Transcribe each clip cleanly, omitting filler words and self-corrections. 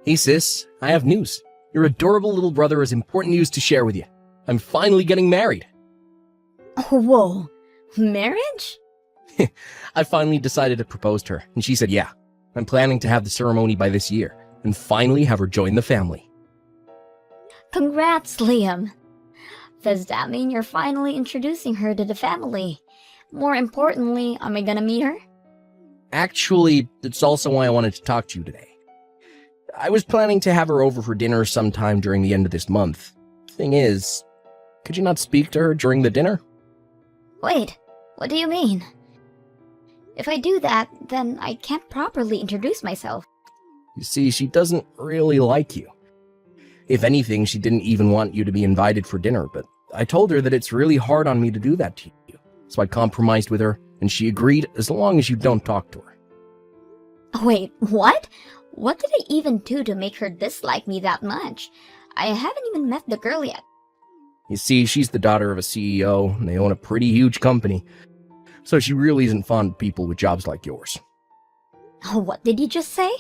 Hey sis, I have news. Your adorable little brother has important news to share with you. I'm finally getting married. Whoa, marriage? I finally decided to propose to her, and she said yeah. I'm planning to have the ceremony by this year, and finally have her join the family. Congrats, Liam. Does that mean you're finally introducing her to the family? More importantly, am I gonna meet her? Actually, it's also why I wanted to talk to you today. I was planning to have her over for dinner sometime during the end of this month. Thing is, could you not speak to her during the dinner? Wait, what do you mean? If I do that, then I can't properly introduce myself. You see, she doesn't really like you. If anything, she didn't even want you to be invited for dinner, but I told her that it's really hard on me to do that to you. So I compromised with her, and she agreed as long as you don't talk to her. Wait, what? What did I even do to make her dislike me that much? I haven't even met the girl yet. You see, she's the daughter of a CEO, and they own a pretty huge company. So she really isn't fond of people with jobs like yours. What did you just say?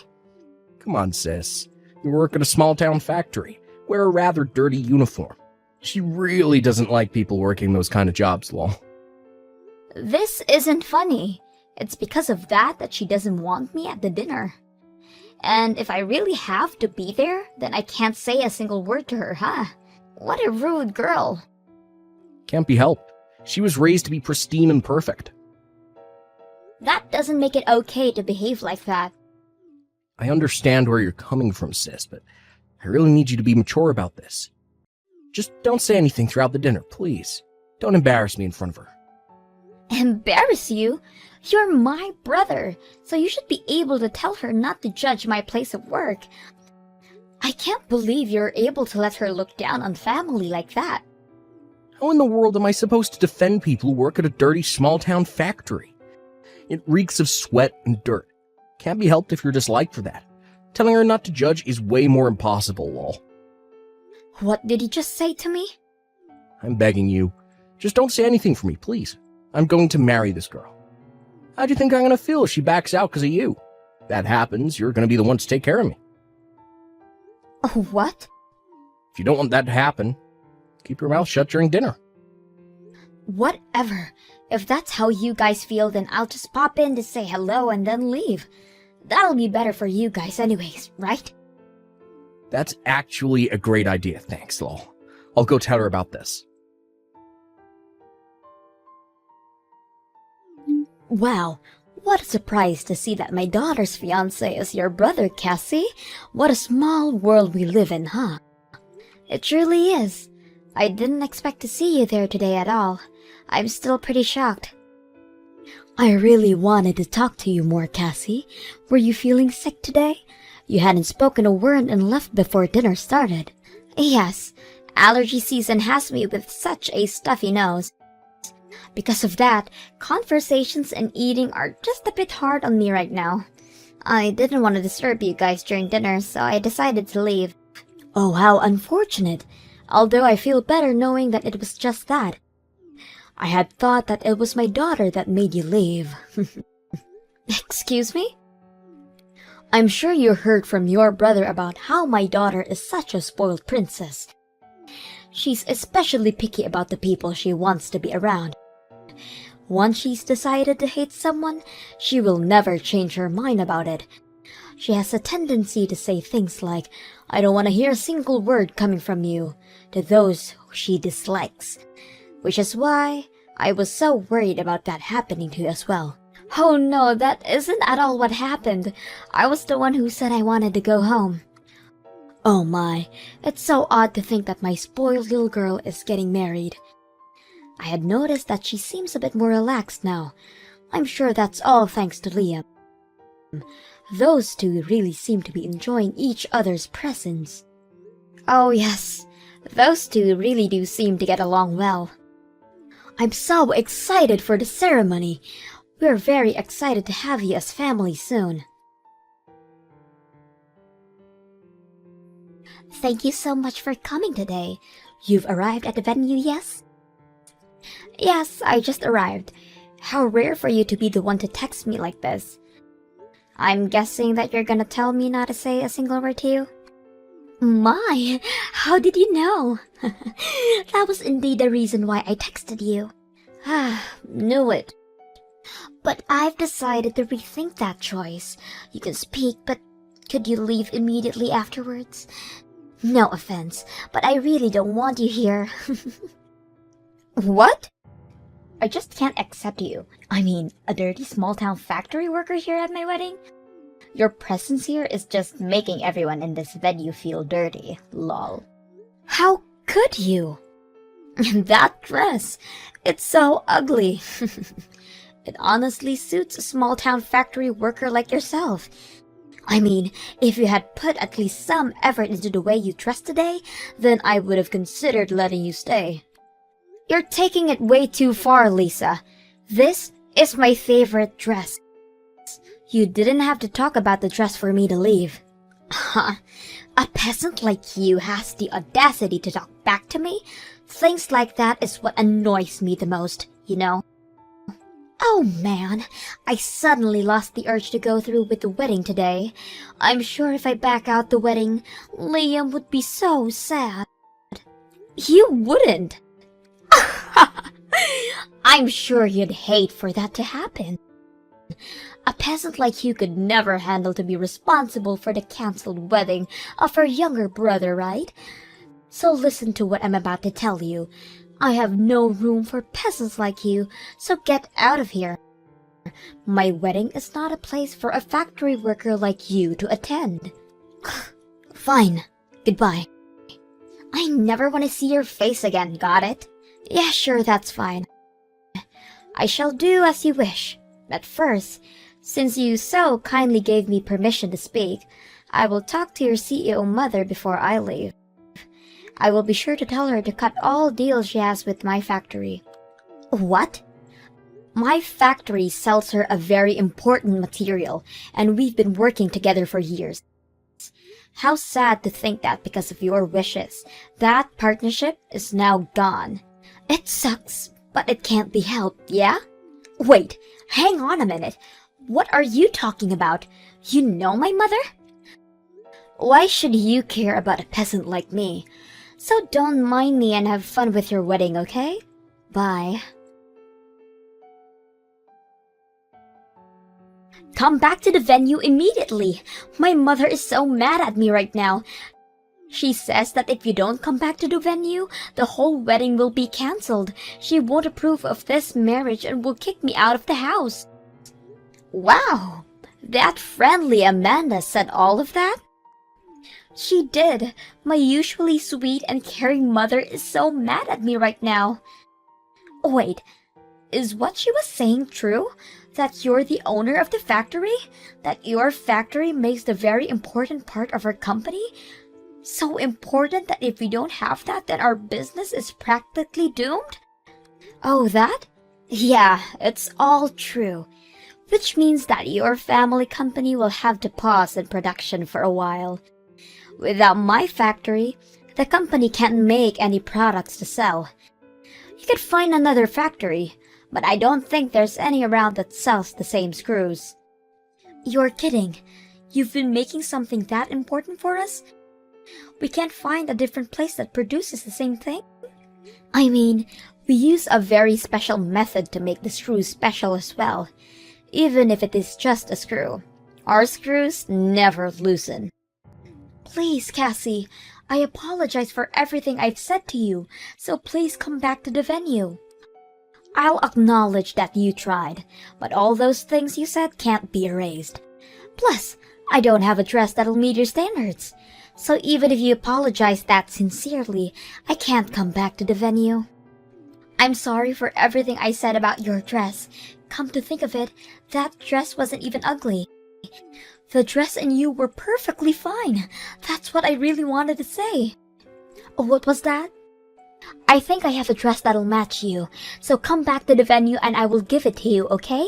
Come on, sis. You work at a small-town factory. Wear a rather dirty uniform. She really doesn't like people working those kind of jobs, lol. This isn't funny. It's because of that she doesn't want me at the dinner. And if I really have to be there, then I can't say a single word to her, huh? What a rude girl. Can't be helped. She was raised to be pristine and perfect. That doesn't make it okay to behave like that. I understand where you're coming from, sis, but I really need you to be mature about this. Just don't say anything throughout the dinner, please. Don't embarrass me in front of her. Embarrass you? You're my brother, so you should be able to tell her not to judge my place of work. I can't believe you're able to let her look down on family like that. How in the world am I supposed to defend people who work at a dirty small-town factory? It reeks of sweat and dirt. Can't be helped if you're disliked for that. Telling her not to judge is way more impossible, lol. What did you just say to me? I'm begging you. Just don't say anything for me, please. I'm going to marry this girl. How do you think I'm going to feel if she backs out because of you? If that happens, you're going to be the one to take care of me. Oh, what? If you don't want that to happen, keep your mouth shut during dinner. Whatever. If that's how you guys feel, then I'll just pop in to say hello and then leave. That'll be better for you guys anyways, right? That's actually a great idea, thanks, lol. I'll go tell her about this. Wow, what a surprise to see that my daughter's fiancé is your brother, Cassie. What a small world we live in, huh? It truly is. I didn't expect to see you there today at all. I'm still pretty shocked. I really wanted to talk to you more, Cassie. Were you feeling sick today? You hadn't spoken a word and left before dinner started. Yes, allergy season has me with such a stuffy nose. Because of that, conversations and eating are just a bit hard on me right now. I didn't want to disturb you guys during dinner, so I decided to leave. Oh, how unfortunate. Although I feel better knowing that it was just that. I had thought that it was my daughter that made you leave. Excuse me? I'm sure you heard from your brother about how my daughter is such a spoiled princess. She's especially picky about the people she wants to be around. Once she's decided to hate someone, she will never change her mind about it. She has a tendency to say things like, "I don't want to hear a single word coming from you," to those who she dislikes. Which is why I was so worried about that happening to you as well. Oh no, that isn't at all what happened. I was the one who said I wanted to go home. Oh my, it's so odd to think that my spoiled little girl is getting married. I had noticed that she seems a bit more relaxed now. I'm sure that's all thanks to Liam. Those two really seem to be enjoying each other's presence. Oh yes, those two really do seem to get along well. I'm so excited for the ceremony. We're very excited to have you as family soon. Thank you so much for coming today. You've arrived at the venue, yes? Yes, I just arrived. How rare for you to be the one to text me like this. I'm guessing that you're gonna tell me not to say a single word to you? My, how did you know? That was indeed the reason why I texted you. Knew it. But I've decided to rethink that choice. You can speak, but could you leave immediately afterwards? No offense, but I really don't want you here. What? I just can't accept you. I mean, a dirty small-town factory worker here at my wedding? Your presence here is just making everyone in this venue feel dirty, lol. How could you? That dress, it's so ugly. It honestly suits a small-town factory worker like yourself. I mean, if you had put at least some effort into the way you dressed today, then I would have considered letting you stay. You're taking it way too far, Lisa. This is my favorite dress. You didn't have to talk about the dress for me to leave. A peasant like you has the audacity to talk back to me? Things like that is what annoys me the most, you know? Oh man, I suddenly lost the urge to go through with the wedding today. I'm sure if I back out the wedding, Liam would be so sad. You wouldn't. I'm sure you'd hate for that to happen. A peasant like you could never handle to be responsible for the cancelled wedding of her younger brother, right? So listen to what I'm about to tell you. I have no room for peasants like you, so get out of here. My wedding is not a place for a factory worker like you to attend. Fine. Goodbye. I never want to see your face again, got it? Yeah, sure, that's fine. I shall do as you wish. But first, since you so kindly gave me permission to speak, I will talk to your CEO mother before I leave. I will be sure to tell her to cut all deals she has with my factory. What? My factory sells her a very important material, and we've been working together for years. How sad to think that because of your wishes, that partnership is now gone. It sucks, but it can't be helped, yeah? Wait, hang on a minute. What are you talking about? You know my mother? Why should you care about a peasant like me? So don't mind me and have fun with your wedding, okay? Bye. Come back to the venue immediately. My mother is so mad at me right now. She says that if you don't come back to the venue, the whole wedding will be cancelled. She won't approve of this marriage and will kick me out of the house. Wow, that friendly Amanda said all of that? She did. My usually sweet and caring mother is so mad at me right now. Wait, is what she was saying true? That you're the owner of the factory? That your factory makes the very important part of our company? So important that if we don't have that, then our business is practically doomed? Oh, that? Yeah, it's all true. Which means that your family company will have to pause in production for a while. Without my factory, the company can't make any products to sell. You could find another factory, but I don't think there's any around that sells the same screws. You're kidding. You've been making something that important for us? We can't find a different place that produces the same thing? I mean, we use a very special method to make the screws special as well, even if it is just a screw. Our screws never loosen. Please, Cassie, I apologize for everything I've said to you, so please come back to the venue. I'll acknowledge that you tried, but all those things you said can't be erased. Plus, I don't have a dress that'll meet your standards. So even if you apologize that sincerely, I can't come back to the venue. I'm sorry for everything I said about your dress. Come to think of it, that dress wasn't even ugly. The dress and you were perfectly fine. That's what I really wanted to say. What was that? I think I have a dress that'll match you, so come back to the venue and I will give it to you, okay?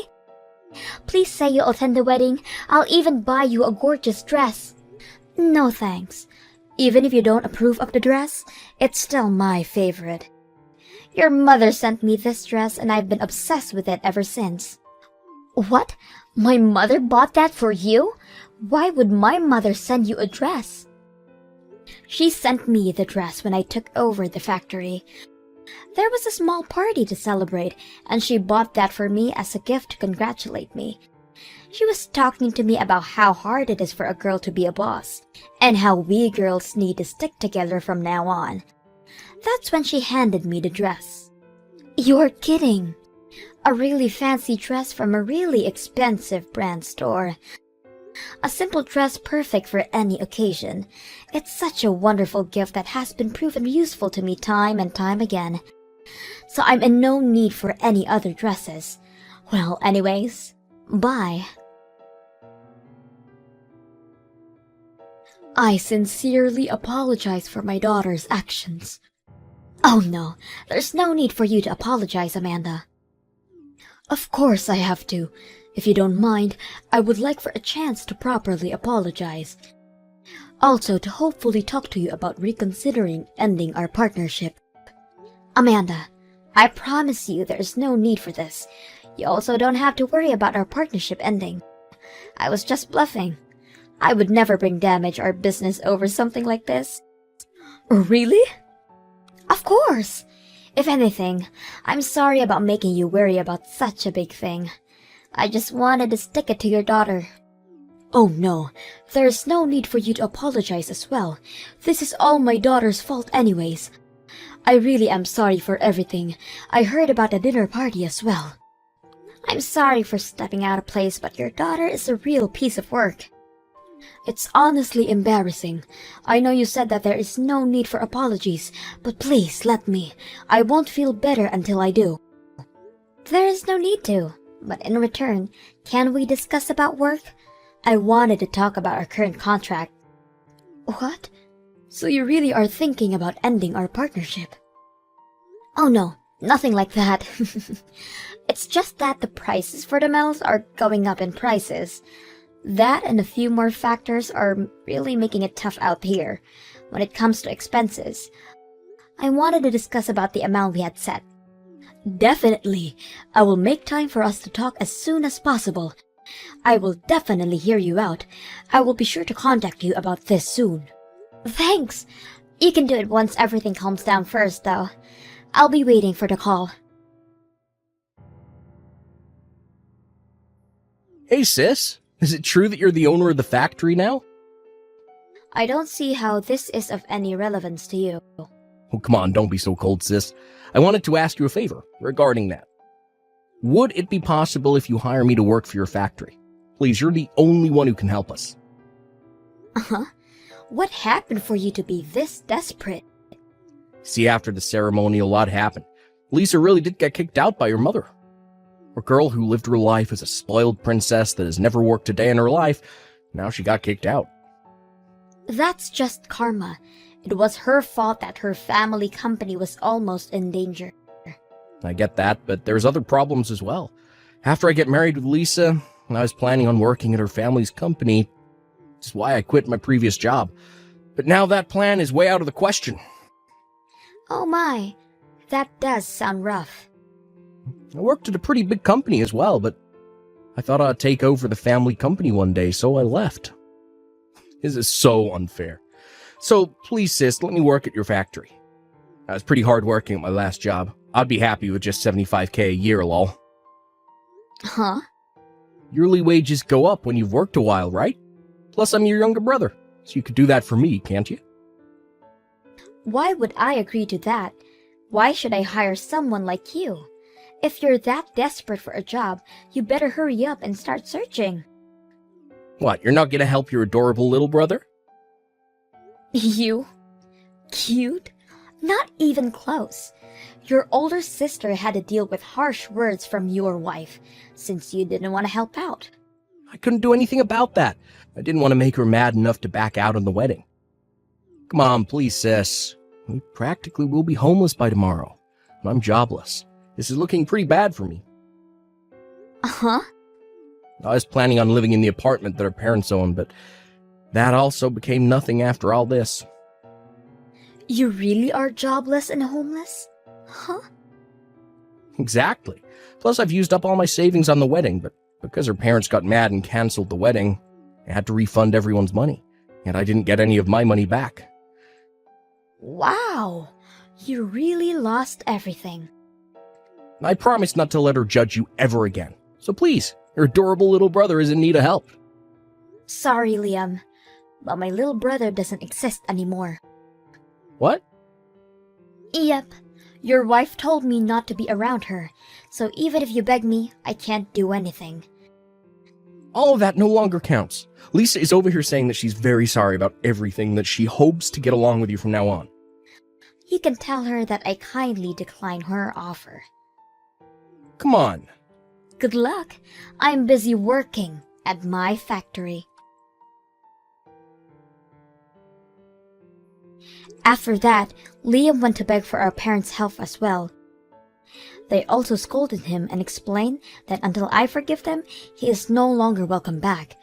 Please say you'll attend the wedding. I'll even buy you a gorgeous dress. No thanks. Even if you don't approve of the dress, it's still my favorite. Your mother sent me this dress and I've been obsessed with it ever since. What? My mother bought that for you? Why would my mother send you a dress? She sent me the dress when I took over the factory. There was a small party to celebrate, and she bought that for me as a gift to congratulate me. She was talking to me about how hard it is for a girl to be a boss, and how we girls need to stick together from now on. That's when she handed me the dress. You're kidding. A really fancy dress from a really expensive brand store. A simple dress perfect for any occasion. It's such a wonderful gift that has been proven useful to me time and time again. So I'm in no need for any other dresses. Well, anyways, bye. I sincerely apologize for my daughter's actions. Oh no, there's no need for you to apologize, Amanda. Of course I have to. If you don't mind, I would like for a chance to properly apologize. Also to hopefully talk to you about reconsidering ending our partnership. Amanda, I promise you there is no need for this. You also don't have to worry about our partnership ending. I was just bluffing. I would never bring damage our business over something like this. Really? Of course. If anything, I'm sorry about making you worry about such a big thing. I just wanted to stick it to your daughter. Oh no, there's no need for you to apologize as well. This is all my daughter's fault anyways. I really am sorry for everything. I heard about the dinner party as well. I'm sorry for stepping out of place, but your daughter is a real piece of work. It's honestly embarrassing. I know you said that there is no need for apologies, but please let me. I won't feel better until I do. There is no need to, but in return, can we discuss about work? I wanted to talk about our current contract. What? So you really are thinking about ending our partnership? Oh no, nothing like that. It's just that the prices for the metals are going up in prices. That and a few more factors are really making it tough out here when it comes to expenses. I wanted to discuss about the amount we had set. Definitely. I will make time for us to talk as soon as possible. I will definitely hear you out. I will be sure to contact you about this soon. Thanks. You can do it once everything calms down first, though. I'll be waiting for the call. Hey, sis. Is it true that you're the owner of the factory now? I don't see how this is of any relevance to you. Oh, come on, don't be so cold, sis. I wanted to ask you a favor regarding that. Would it be possible if you hire me to work for your factory? Please, you're the only one who can help us. Uh-huh. What happened for you to be this desperate? See, after the ceremony, a lot happened. Lisa really did get kicked out by her mother. A girl who lived her life as a spoiled princess that has never worked a day in her life, now she got kicked out. That's just karma. It was her fault that her family company was almost in danger. I get that, but there's other problems as well. After I get married with Lisa, I was planning on working at her family's company, which is why I quit my previous job. But now that plan is way out of the question. Oh my, that does sound rough. I worked at a pretty big company as well, but I thought I'd take over the family company one day, so I left. This is so unfair. So please, sis, let me work at your factory. I was pretty hard working at my last job. I'd be happy with just $75K a year, lol. Huh? Yearly wages go up when you've worked a while, right? Plus, I'm your younger brother, so you could do that for me, can't you? Why would I agree to that? Why should I hire someone like you? If you're that desperate for a job, you better hurry up and start searching. What, you're not gonna help your adorable little brother? You? Cute? Not even close. Your older sister had to deal with harsh words from your wife, since you didn't want to help out. I couldn't do anything about that. I didn't want to make her mad enough to back out on the wedding. Come on, please, sis. We practically will be homeless by tomorrow. And I'm jobless. This is looking pretty bad for me. Uh-huh. I was planning on living in the apartment that our parents own, but that also became nothing after all this. You really are jobless and homeless? Huh? Exactly. Plus, I've used up all my savings on the wedding, but Because her parents got mad and canceled the wedding, I had to refund everyone's money, and I didn't get any of my money back. Wow, you really lost everything. I promised not to let her judge you ever again. So please, your adorable little brother is in need of help. Sorry, Liam, but my little brother doesn't exist anymore. What? Yep, your wife told me not to be around her, so even if you beg me, I can't do anything. All of that no longer counts. Lisa is over here saying that she's very sorry about everything, that she hopes to get along with you from now on. You can tell her that I kindly decline her offer. Come on. Good luck. I'm busy working at my factory. After that, Liam went to beg for our parents' help as well. They also scolded him and explained that until I forgive them, he is no longer welcome back.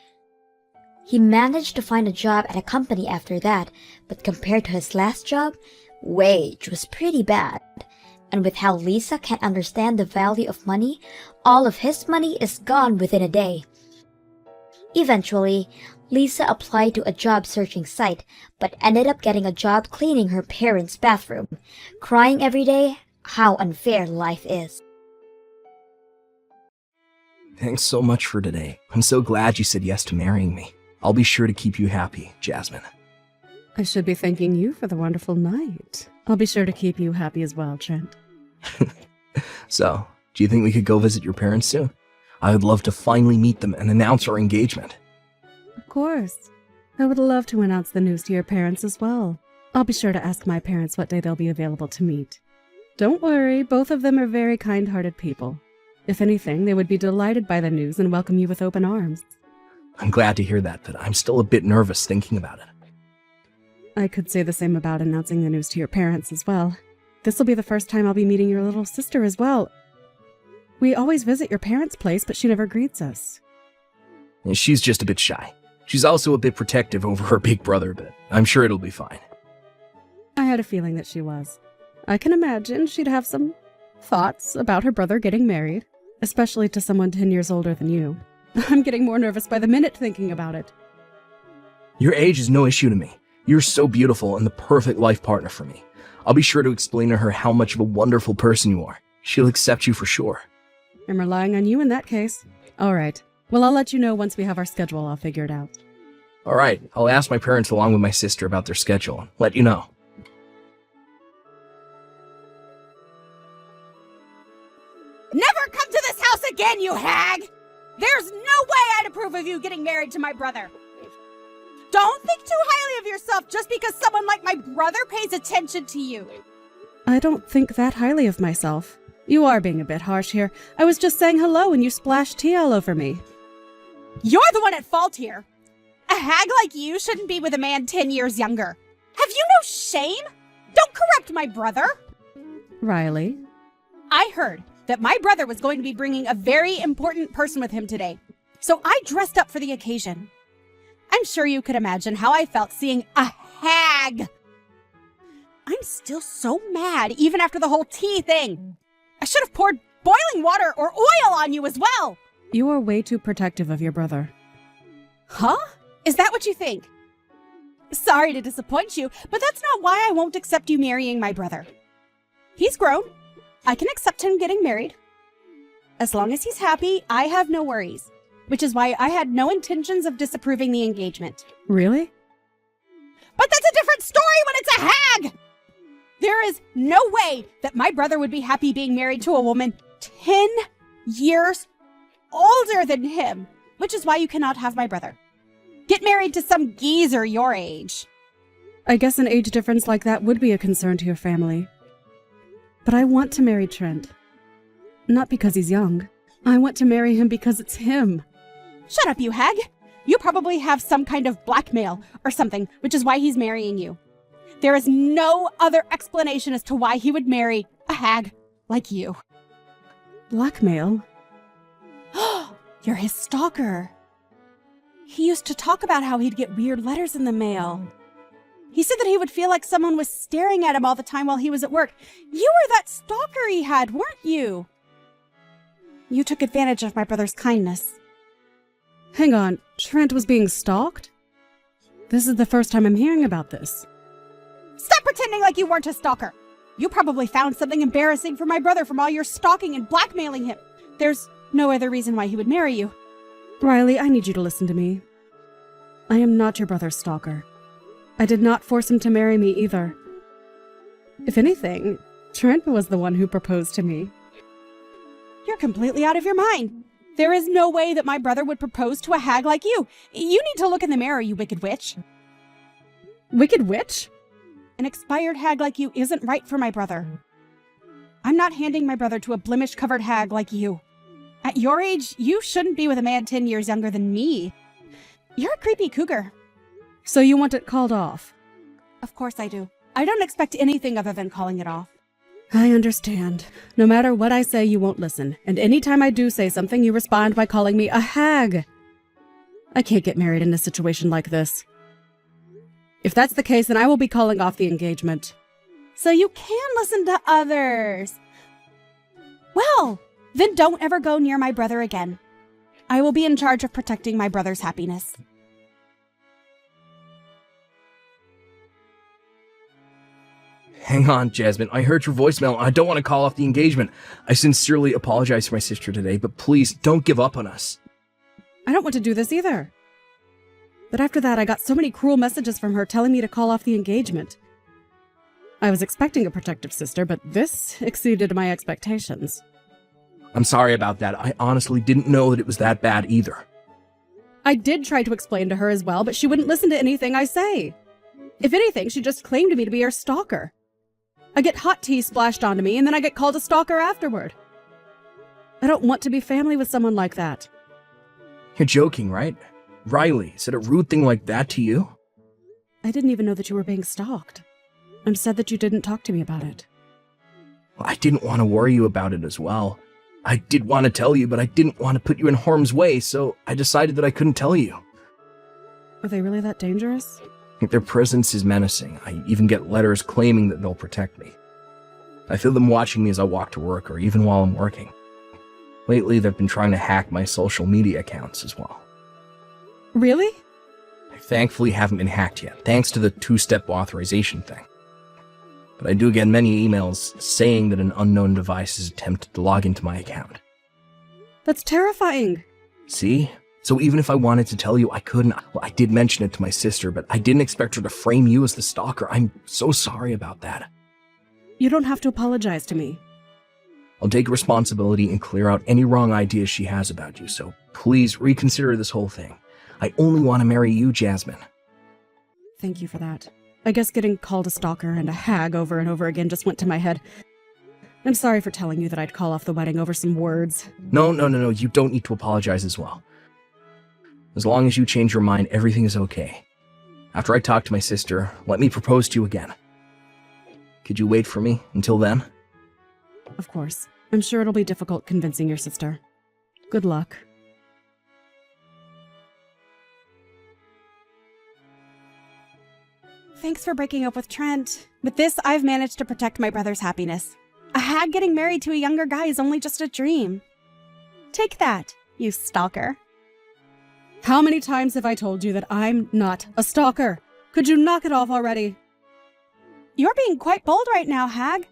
He managed to find a job at a company after that, but compared to his last job, wage was pretty bad. And with how Lisa can't understand the value of money, all of his money is gone within a day. Eventually, Lisa applied to a job searching site, but ended up getting a job cleaning her parents' bathroom, crying every day how unfair life is. Thanks so much for today. I'm so glad you said yes to marrying me. I'll be sure to keep you happy, Jasmine. I should be thanking you for the wonderful night. I'll be sure to keep you happy as well, Trent. So, do you think we could go visit your parents soon? I would love to finally meet them and announce our engagement. Of course. I would love to announce the news to your parents as well. I'll be sure to ask my parents what day they'll be available to meet. Don't worry, both of them are very kind-hearted people. If anything, they would be delighted by the news and welcome you with open arms. I'm glad to hear that, but I'm still a bit nervous thinking about it. I could say the same about announcing the news to your parents as well. This will be the first time I'll be meeting your little sister as well. We always visit your parents' place, but she never greets us. And she's just a bit shy. She's also a bit protective over her big brother, but I'm sure it'll be fine. I had a feeling that she was. I can imagine she'd have some thoughts about her brother getting married, especially to someone 10 years older than you. I'm getting more nervous by the minute thinking about it. Your age is no issue to me. You're so beautiful and the perfect life partner for me. I'll be sure to explain to her how much of a wonderful person you are. She'll accept you for sure. I'm relying on you in that case. All right. Well, I'll let you know once we have our schedule all figured out. All right, I'll ask my parents along with my sister about their schedule and let you know. Never come to this house again, you hag! There's no way I'd approve of you getting married to my brother. Don't think too highly of yourself just because someone like my brother pays attention to you. I don't think that highly of myself. You are being a bit harsh here. I was just saying hello and you splashed tea all over me. You're the one at fault here. A hag like you shouldn't be with a man 10 years younger. Have you no shame? Don't correct my brother. Riley? I heard that my brother was going to be bringing a very important person with him today, so I dressed up for the occasion. I'm sure you could imagine how I felt seeing a hag. I'm still so mad even after the whole tea thing. I should have poured boiling water or oil on you as well. You are way too protective of your brother. Huh? Is that what you think? Sorry to disappoint you, but that's not why I won't accept you marrying my brother. He's grown. I can accept him getting married. As long as he's happy, I have no worries, which is why I had no intentions of disapproving the engagement. Really? But that's a different story when it's a hag! There is no way that my brother would be happy being married to a woman 10 years older than him, which is why you cannot have my brother. Get married to some geezer your age. I guess an age difference like that would be a concern to your family. But I want to marry Trent. Not because he's young. I want to marry him because it's him. Shut up, you hag. You probably have some kind of blackmail or something, which is why he's marrying you. There is no other explanation as to why he would marry a hag like you. Blackmail? You're his stalker. He used to talk about how he'd get weird letters in the mail. He said that he would feel like someone was staring at him all the time while he was at work. You were that stalker he had, weren't you? You took advantage of my brother's kindness. Hang on, Trent was being stalked? This is the first time I'm hearing about this. Stop pretending like you weren't a stalker! You probably found something embarrassing for my brother from all your stalking and blackmailing him. There's no other reason why he would marry you. Riley, I need you to listen to me. I am not your brother's stalker. I did not force him to marry me either. If anything, Trent was the one who proposed to me. You're completely out of your mind. There is no way that my brother would propose to a hag like you. You need to look in the mirror, you wicked witch. Wicked witch? An expired hag like you isn't right for my brother. I'm not handing my brother to a blemish-covered hag like you. At your age, you shouldn't be with a man 10 years younger than me. You're a creepy cougar. So you want it called off? Of course I do. I don't expect anything other than calling it off. I understand. No matter what I say, you won't listen. And anytime I do say something, you respond by calling me a hag. I can't get married in a situation like this. If that's the case, then I will be calling off the engagement. So you can listen to others. Well, then don't ever go near my brother again. I will be in charge of protecting my brother's happiness. Hang on, Jasmine. I heard your voicemail. I don't want to call off the engagement. I sincerely apologize for my sister today, but please don't give up on us. I don't want to do this either. But after that, I got so many cruel messages from her telling me to call off the engagement. I was expecting a protective sister, but this exceeded my expectations. I'm sorry about that. I honestly didn't know that it was that bad either. I did try to explain to her as well, but she wouldn't listen to anything I say. If anything, she just claimed me to be her stalker. I get hot tea splashed onto me, and then I get called a stalker afterward. I don't want to be family with someone like that. You're joking, right? Riley, said a rude thing like that to you? I didn't even know that you were being stalked. I'm sad that you didn't talk to me about it. Well, I didn't want to worry you about it as well. I did want to tell you, but I didn't want to put you in harm's way, so I decided that I couldn't tell you. Are they really that dangerous? Their presence is menacing. I even get letters claiming that they'll protect me. I feel them watching me as I walk to work or even while I'm working. Lately, they've been trying to hack my social media accounts as well. Really? I thankfully haven't been hacked yet, thanks to the two-step authorization thing. But I do get many emails saying that an unknown device has attempted to log into my account. That's terrifying. See? So even if I wanted to tell you, I couldn't. Well, I did mention it to my sister, but I didn't expect her to frame you as the stalker. I'm so sorry about that. You don't have to apologize to me. I'll take responsibility and clear out any wrong ideas she has about you, so please reconsider this whole thing. I only want to marry you, Jasmine. Thank you for that. I guess getting called a stalker and a hag over and over again just went to my head. I'm sorry for telling you that I'd call off the wedding over some words. No, you don't need to apologize as well. As long as you change your mind, everything is okay. After I talk to my sister, let me propose to you again. Could you wait for me until then? Of course. I'm sure it'll be difficult convincing your sister. Good luck. Thanks for breaking up with Trent. With this, I've managed to protect my brother's happiness. A hag getting married to a younger guy is only just a dream. Take that, you stalker. How many times have I told you that I'm not a stalker? Could you knock it off already? You're being quite bold right now, hag.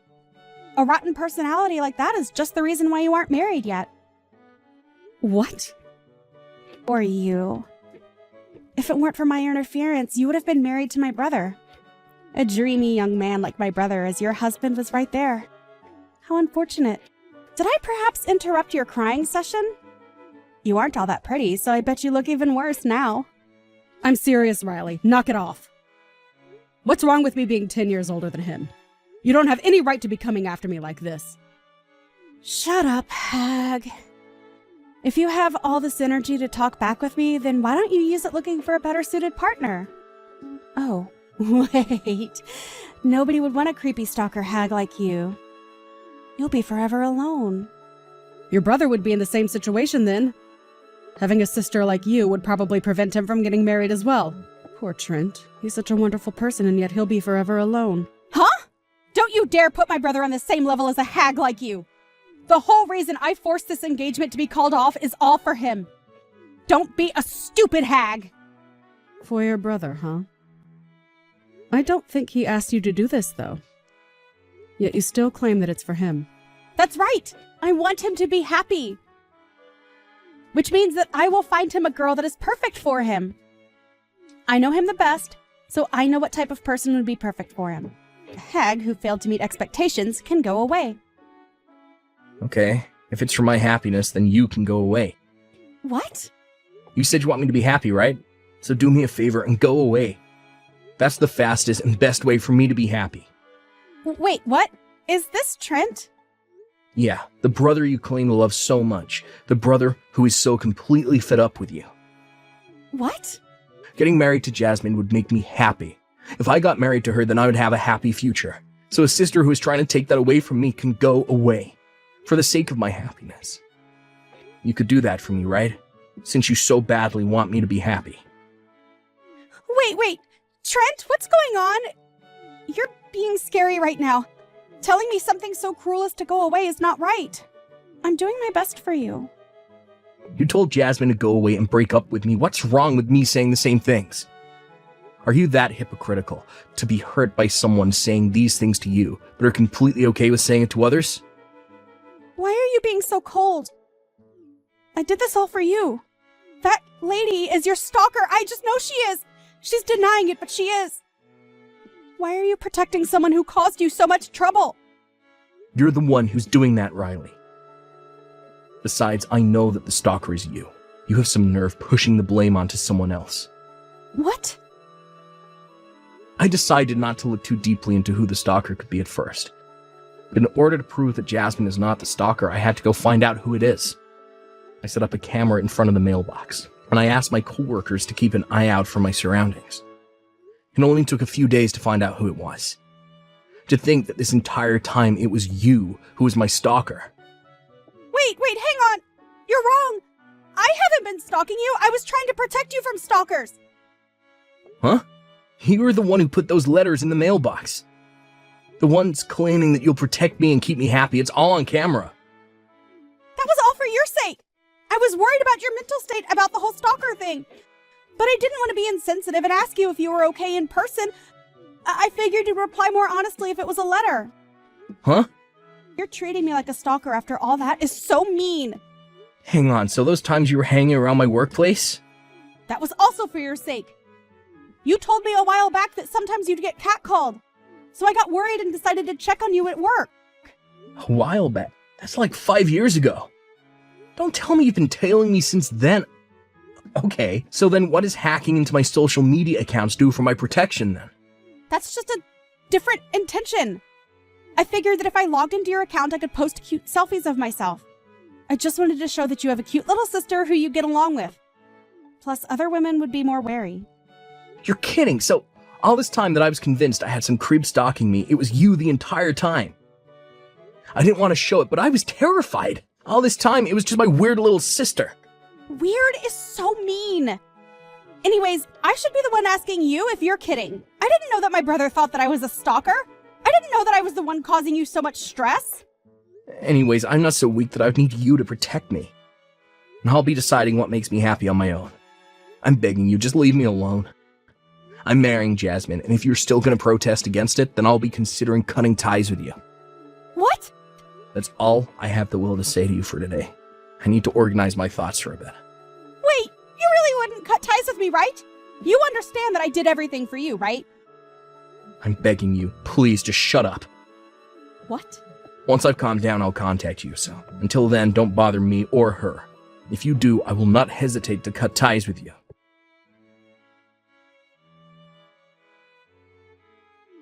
A rotten personality like that is just the reason why you aren't married yet. What? Or you. If it weren't for my interference, you would have been married to my brother. A dreamy young man like my brother, as your husband was right there. How unfortunate. Did I perhaps interrupt your crying session? You aren't all that pretty, so I bet you look even worse now. I'm serious, Riley. Knock it off. What's wrong with me being 10 years older than him? You don't have any right to be coming after me like this. Shut up, hag. If you have all this energy to talk back with me, then why don't you use it looking for a better suited partner? Oh, wait. Nobody would want a creepy stalker hag like you. You'll be forever alone. Your brother would be in the same situation then. Having a sister like you would probably prevent him from getting married as well. Poor Trent. He's such a wonderful person, and yet he'll be forever alone. Huh? Don't you dare put my brother on the same level as a hag like you. The whole reason I forced this engagement to be called off is all for him. Don't be a stupid hag! For your brother, huh? I don't think he asked you to do this, though. Yet you still claim that it's for him. That's right! I want him to be happy! Which means that I will find him a girl that is perfect for him. I know him the best, so I know what type of person would be perfect for him. A hag who failed to meet expectations can go away. Okay, if it's for my happiness, then you can go away. What? You said you want me to be happy, right? So do me a favor and go away. That's the fastest and best way for me to be happy. Wait, what? Is this Trent? Yeah, the brother you claim to love so much. The brother who is so completely fed up with you. What? Getting married to Jasmine would make me happy. If I got married to her, then I would have a happy future. So a sister who is trying to take that away from me can go away. For the sake of my happiness. You could do that for me, right? Since you so badly want me to be happy. Wait. Trent, what's going on? You're being scary right now. Telling me something so cruel as to go away is not right. I'm doing my best for you. You told Jasmine to go away and break up with me. What's wrong with me saying the same things? Are you that hypocritical to be hurt by someone saying these things to you, but are completely okay with saying it to others? Why are you being so cold? I did this all for you. That lady is your stalker. I just know she is. She's denying it, but she is. Why are you protecting someone who caused you so much trouble? You're the one who's doing that, Riley. Besides, I know that the stalker is you. You have some nerve pushing the blame onto someone else. What? I decided not to look too deeply into who the stalker could be at first. But in order to prove that Jasmine is not the stalker, I had to go find out who it is. I set up a camera in front of the mailbox, and I asked my coworkers to keep an eye out for my surroundings. It only took a few days to find out who it was. To think that this entire time it was you who was my stalker. Wait, hang on! You're wrong! I haven't been stalking you! I was trying to protect you from stalkers! Huh? You were the one who put those letters in the mailbox. The ones claiming that you'll protect me and keep me happy. It's all on camera. That was all for your sake! I was worried about your mental state about the whole stalker thing. But I didn't want to be insensitive and ask you if you were okay in person. I figured you'd reply more honestly if it was a letter. Huh? You're treating me like a stalker after all that is so mean. Hang on, so those times you were hanging around my workplace? That was also for your sake. You told me a while back that sometimes you'd get catcalled. So I got worried and decided to check on you at work. A while back? That's like 5 years ago. Don't tell me you've been tailing me since then. Okay, so then what does hacking into my social media accounts do for my protection then? That's just a different intention. I figured that if I logged into your account, I could post cute selfies of myself. I just wanted to show that you have a cute little sister who you get along with. Plus, other women would be more wary. You're kidding. So, all this time that I was convinced I had some creep stalking me, it was you the entire time. I didn't want to show it, but I was terrified. All this time, it was just my weird little sister. Weird is so mean. Anyways, I should be the one asking you if you're kidding. I didn't know that my brother thought that I was a stalker. I didn't know that I was the one causing you so much stress. Anyways, I'm not so weak that I would need you to protect me. And I'll be deciding what makes me happy on my own. I'm begging you, just leave me alone. I'm marrying Jasmine, and if you're still going to protest against it, then I'll be considering cutting ties with you. What? That's all I have the will to say to you for today. I need to organize my thoughts for a bit. Wait, you really wouldn't cut ties with me, right? You understand that I did everything for you, right? I'm begging you, please just shut up. What? Once I've calmed down, I'll contact you, so until then, don't bother me or her. If you do, I will not hesitate to cut ties with you.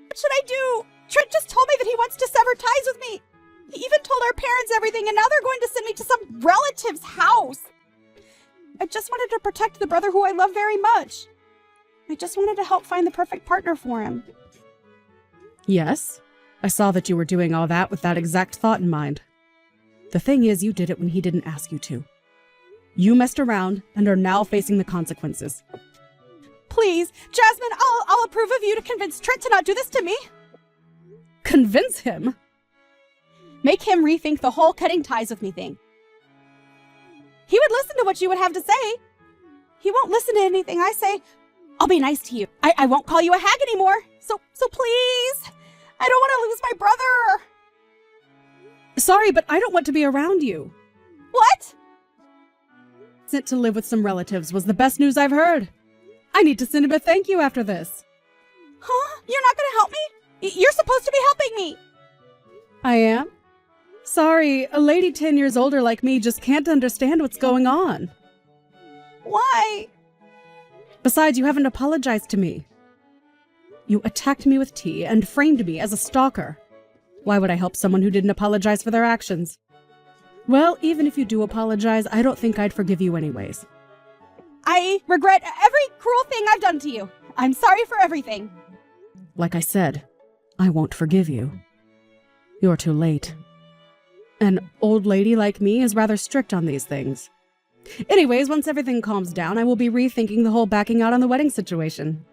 What should I do? Trent just told me that he wants to sever ties with me. He even told our parents everything, and now they're going to send me to some relative's house. I just wanted to protect the brother who I love very much. I just wanted to help find the perfect partner for him. Yes, I saw that you were doing all that with that exact thought in mind. The thing is, you did it when he didn't ask you to. You messed around and are now facing the consequences. Please, Jasmine, I'll approve of you to convince Trent to not do this to me. Convince him? Make him rethink the whole cutting ties with me thing. He would listen to what you would have to say. He won't listen to anything I say. I'll be nice to you. I won't call you a hag anymore. So please. I don't want to lose my brother. Sorry, but I don't want to be around you. What? Sent to live with some relatives was the best news I've heard. I need to send him a thank you after this. Huh? You're not going to help me? You're supposed to be helping me. I am? Sorry, a lady 10 years older like me just can't understand what's going on. Why? Besides, you haven't apologized to me. You attacked me with tea and framed me as a stalker. Why would I help someone who didn't apologize for their actions? Well, even if you do apologize, I don't think I'd forgive you anyways. I regret every cruel thing I've done to you. I'm sorry for everything. Like I said, I won't forgive you. You're too late. An old lady like me is rather strict on these things. Anyways, once everything calms down, I will be rethinking the whole backing out on the wedding situation.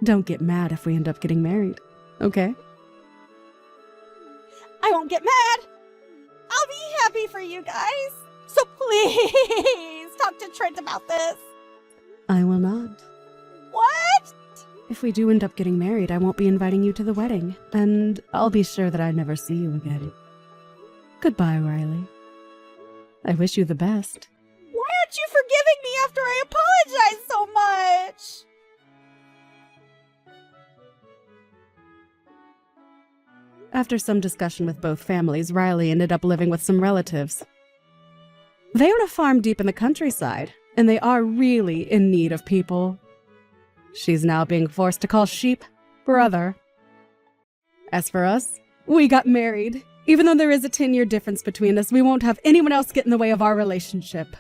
Don't get mad if we end up getting married, okay? I won't get mad. I'll be happy for you guys. So please talk to Trent about this. I will not. What? If we do end up getting married, I won't be inviting you to the wedding, and I'll be sure that I never see you again. Goodbye, Riley. I wish you the best. Why aren't you forgiving me after I apologized so much? After some discussion with both families, Riley ended up living with some relatives. They own a farm deep in the countryside, and they are really in need of people. She's now being forced to call sheep brother. As for us, we got married. Even though there is a 10-year difference between us, we won't have anyone else get in the way of our relationship.